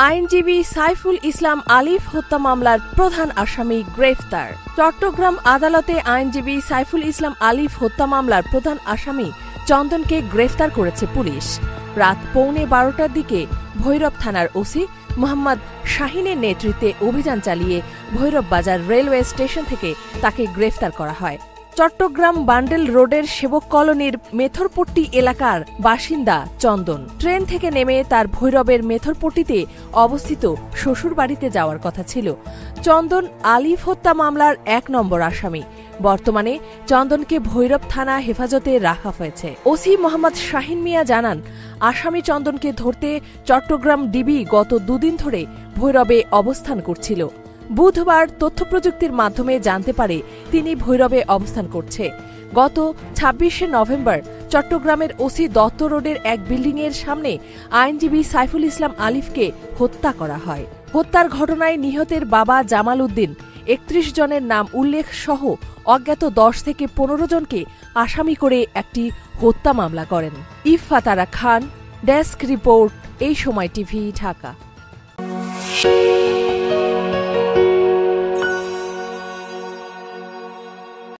আইনজীবী সাইফুল ইসলাম আলিফ হত্যা মামলার প্রধান আসামি গ্রেফতার। চট্টগ্রাম আদালতে আইনজীবী সাইফুল ইসলাম আলিফ হত্যা মামলার প্রধান আসামি চন্দনকে গ্রেফতার করেছে পুলিশ। রাত 12:15টার দিকে ভৈরব থানার ওসি মোহাম্মদ শাহিনের নেতৃত্বে অভিযান চালিয়ে ভৈরব বাজার রেলওয়ে স্টেশন থেকে তাকে গ্রেফতার করা হয়। চট্টগ্রাম বান্ডেল রোডের সেবক কলোনির মেথরপট্টি এলাকার বাসিন্দা চন্দন ট্রেন থেকে নেমে তার ভৈরবের মেথরপট্টিতে অবস্থিত শ্বশুরবাড়িতে যাওয়ার কথা ছিল। চন্দন আলিফ হত্যা মামলার 1 নম্বর আসামি। বর্তমানে চন্দনকে ভৈরব থানা হেফাজতে রাখা হয়েছে। ওসি মোহাম্মদ শাহিন মিয়া জানান, আসামি চন্দনকে ধরতে চট্টগ্রাম ডিবি গত 2 দিন ধরে ভৈরবে অবস্থান করছিল। বুধবার তথ্যপ্রযুক্তির মাধ্যমে জানতে পারে তিনি ভৈরবে অবস্থান করছে। গত 26শে নভেম্বর চট্টগ্রামের ওসি দত্ত রোডের এক বিল্ডিংয়ের সামনে আইনজীবী সাইফুল ইসলাম আলিফকে হত্যা করা হয়। হত্যার ঘটনায় নিহতের বাবা জামাল উদ্দিন 31 জনের নাম উল্লেখ সহ অজ্ঞাত 10 থেকে 15 জনকে আসামি করে একটি হত্যা মামলা করেন। ইফফাতারা খান, ডেস্ক রিপোর্ট, এই সময় টিভি, ঢাকা।